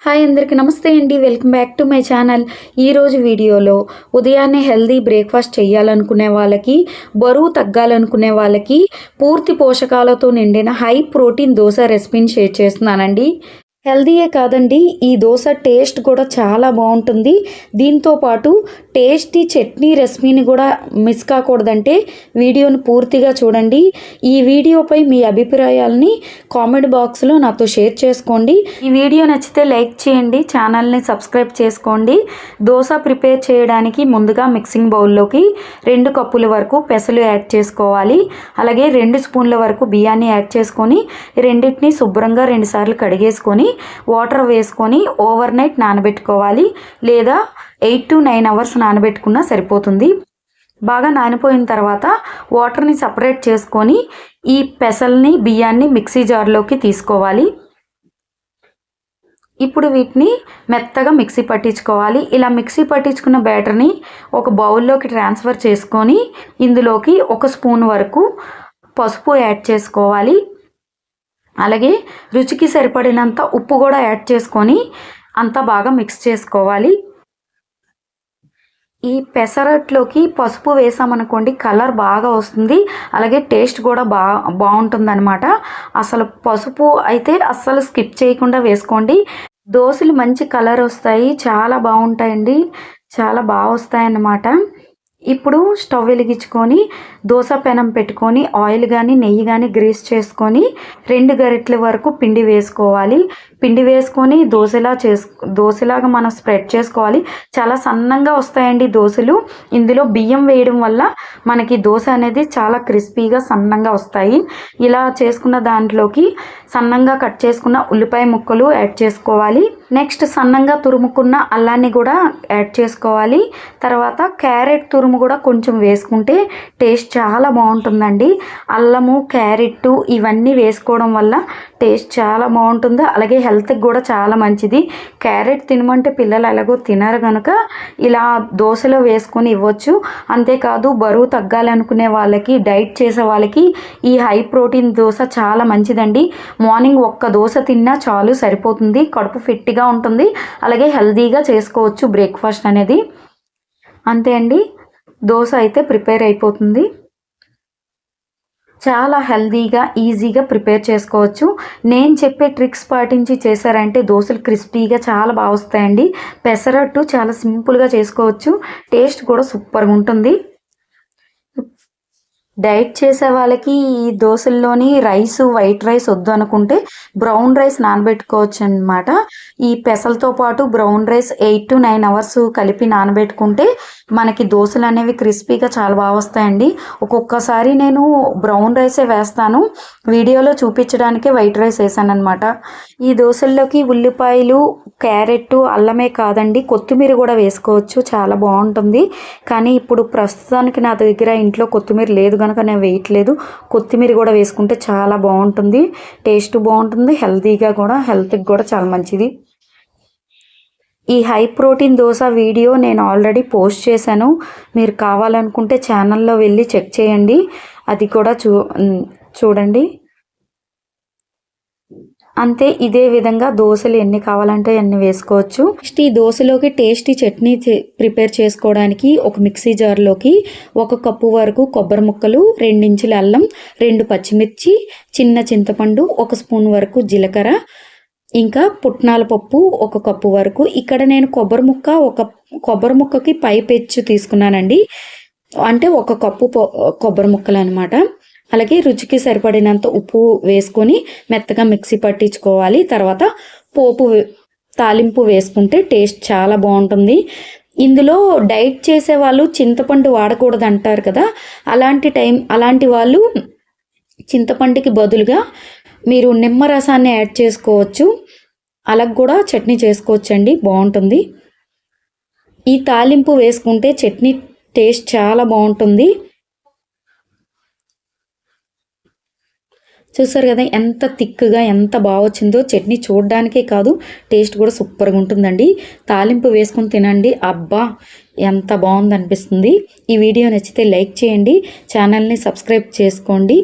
Hi అందరికీ నమస్తే అండి. Welcome back to my channel. ఈరోజు వీడియోలో ఉదయాన్నే హెల్దీ బ్రేక్ఫాస్ట్ చేయాలనుకునే వాళ్ళకి, బరువు తగ్గాలనుకునే వాళ్ళకి పూర్తి పోషకాలతో నిండిన హై ప్రోటీన్ దోశ రెసిపీని షేర్ చేస్తున్నానండి. హెల్దీయే కాదండి, ఈ దోశ టేస్ట్ కూడా చాలా బాగుంటుంది. దీంతో పాటు టేస్టీ చట్నీ రెసిపీని కూడా మిస్ కాకూడదంటే వీడియోని పూర్తిగా చూడండి. ఈ వీడియోపై మీ అభిప్రాయాలని కామెంట్ బాక్స్లో నాతో షేర్ చేసుకోండి. ఈ వీడియో నచ్చితే లైక్ చేయండి, ఛానల్ని సబ్స్క్రైబ్ చేసుకోండి. దోశ ప్రిపేర్ చేయడానికి ముందుగా మిక్సింగ్ బౌల్లోకి 2 కప్పుల వరకు పెసలు యాడ్ చేసుకోవాలి. అలాగే 2 స్పూన్ల వరకు బియ్యాన్ని యాడ్ చేసుకొని రెండింటిని శుభ్రంగా 2 సార్లు కడిగేసుకొని వాటర్ వేసుకొని ఓవర్ నైట్ నానబెట్టుకోవాలి. లేదా 8 to 9 అవర్స్ నానబెట్టుకున్నా సరిపోతుంది. బాగా నానిపోయిన తర్వాత వాటర్ని సపరేట్ చేసుకొని ఈ పెసల్ని బియ్యాన్ని మిక్సీ జార్లోకి తీసుకోవాలి. ఇప్పుడు వీటిని మెత్తగా మిక్సీ పట్టించుకోవాలి. ఇలా మిక్సీ పట్టించుకున్న బ్యాటర్ని ఒక బౌల్లోకి ట్రాన్స్ఫర్ చేసుకొని ఇందులోకి 1 స్పూన్ వరకు పసుపు యాడ్ చేసుకోవాలి. అలాగే రుచికి సరిపడినంత ఉప్పు కూడా యాడ్ చేసుకొని అంతా బాగా మిక్స్ చేసుకోవాలి. ఈ పెసరట్లోకి పసుపు వేసామనుకోండి కలర్ బాగా వస్తుంది, అలాగే టేస్ట్ కూడా బాగుంటుందన్నమాట. అసలు పసుపు అయితే అస్సలు స్కిప్ చేయకుండా వేసుకోండి. దోశలు మంచి కలర్ వస్తాయి, చాలా బాగుంటాయండి, చాలా బాగా వస్తాయన్నమాట. ఇప్పుడు స్టవ్ వెలిగించుకొని దోశ పెనం పెట్టుకొని ఆయిల్ కానీ నెయ్యి కానీ గ్రీస్ చేసుకొని 2 గరిటెల వరకు పిండి వేసుకోవాలి. పిండి వేసుకొని దోశలాగా మనం స్ప్రెడ్ చేసుకోవాలి. చాలా సన్నంగా వస్తాయండి దోశలు. ఇందులో బియ్యం వేయడం వల్ల మనకి దోశ అనేది చాలా క్రిస్పీగా సన్నంగా వస్తాయి. ఇలా చేసుకున్న దాంట్లోకి సన్నంగా కట్ చేసుకున్న ఉల్లిపాయ ముక్కలు యాడ్ చేసుకోవాలి. నెక్స్ట్ సన్నంగా తురుముకున్న అల్లాన్ని కూడా యాడ్ చేసుకోవాలి. తర్వాత క్యారెట్ తురుము కూడా కొంచెం వేసుకుంటే టేస్ట్ చాలా బాగుంటుందండి. అల్లము, క్యారెట్ ఇవన్నీ వేసుకోవడం వల్ల టేస్ట్ చాలా బాగుంటుంది. అలాగే హెల్త్కి కూడా చాలా మంచిది. క్యారెట్ తినమంటే పిల్లలు ఎలాగో తినరు కనుక ఇలా దోశలో వేసుకొని ఇవ్వచ్చు. అంతేకాదు బరువు తగ్గాలనుకునే వాళ్ళకి, డైట్ చేసే వాళ్ళకి ఈ హై ప్రోటీన్ దోశ చాలా మంచిదండి. మార్నింగ్ ఒక్క దోశ తిన్నా చాలు, సరిపోతుంది. కడుపు ఫిట్గా ఉంటుంది, అలాగే హెల్తీగా చేసుకోవచ్చు బ్రేక్ఫాస్ట్ అనేది. అంతే అండి, దోశ అయితే ప్రిపేర్ అయిపోతుంది. చాలా హెల్తీగా ఈజీగా ప్రిపేర్ చేసుకోవచ్చు. నేను చెప్పే ట్రిక్స్ పాటించి చేశారంటే దోశలు క్రిస్పీగా చాలా బాగా వస్తాయండి. పెసరట్టు చాలా సింపుల్గా చేసుకోవచ్చు, టేస్ట్ కూడా సూపర్గా ఉంటుంది. డైట్ చేసే వాళ్ళకి ఈ దోశల్లోని వైట్ రైస్ వద్దు అనుకుంటే బ్రౌన్ రైస్ నానబెట్టుకోవచ్చు అన్నమాట. ఈ పెసలతో పాటు బ్రౌన్ రైస్ 8 to 9 అవర్స్ కలిపి నానబెట్టుకుంటే మనకి దోశలు అనేవి క్రిస్పీగా చాలా బాగా వస్తాయండి. ఒక్కొక్కసారి నేను బ్రౌన్ రైసే వేస్తాను, వీడియోలో చూపించడానికే వైట్ రైస్ వేసాను అనమాట. ఈ దోశల్లోకి ఉల్లిపాయలు, క్యారెట్, అల్లమే కాదండి కొత్తిమీర కూడా వేసుకోవచ్చు, చాలా బాగుంటుంది. కానీ ఇప్పుడు ప్రస్తుతానికి నా దగ్గర ఇంట్లో కొత్తిమీర లేదు కనుక నేను వేయట్లేదు. కొత్తిమీర కూడా వేసుకుంటే చాలా బాగుంటుంది, టేస్ట్ బాగుంటుంది, హెల్తీగా కూడా, హెల్త్కి కూడా చాలా మంచిది. ఈ హై ప్రోటీన్ దోశ వీడియో నేను ఆల్రెడీ పోస్ట్ చేశాను, మీరు కావాలనుకుంటే ఛానల్లో వెళ్ళి చెక్ చేయండి, అది కూడా చూడండి. అంతే, ఇదే విధంగా దోశలు ఎన్ని కావాలంటే అన్ని వేసుకోవచ్చు. నెక్స్ట్ ఈ దోశలోకి టేస్టీ చట్నీ ప్రిపేర్ చేసుకోవడానికి ఒక మిక్సీ జార్లోకి 1 కప్పు వరకు కొబ్బరి ముక్కలు, 2 ఇంచుల అల్లం, 2 పచ్చిమిర్చి, చిన్న చింతపండు, 1 స్పూన్ వరకు జీలకర్ర, ఇంకా పుట్నాల పప్పు 1 కప్పు వరకు. ఇక్కడ నేను కొబ్బరి ముక్కకి పై పెచ్చు తీసుకున్నానండి, అంటే 1 కప్పు కొబ్బరి ముక్కలు అనమాట. అలాగే రుచికి సరిపడినంత ఉప్పు వేసుకొని మెత్తగా మిక్సీ పట్టించుకోవాలి. తర్వాత తాలింపు వేసుకుంటే టేస్ట్ చాలా బాగుంటుంది. ఇందులో డైట్ చేసే వాళ్ళు చింతపండు వాడకూడదు అంటారు కదా, అలాంటి వాళ్ళు చింతపండుకి బదులుగా మీరు నిమ్మరసాన్ని యాడ్ చేసుకోవచ్చు, అలా కూడా చట్నీ చేసుకోవచ్చండి, బాగుంటుంది. ఈ తాలింపు వేసుకుంటే చట్నీ టేస్ట్ చాలా బాగుంటుంది. చూసారు కదా ఎంత థిక్గా ఎంత బాగా వచ్చిందో. చట్నీ చూడడానికే కాదు, టేస్ట్ కూడా సూపర్గా ఉంటుందండి. తాలింపు వేసుకొని తినండి, అబ్బా ఎంత బాగుంది అనిపిస్తుంది. ఈ వీడియో నచ్చితే లైక్ చేయండి, ఛానల్ని సబ్స్క్రైబ్ చేసుకోండి.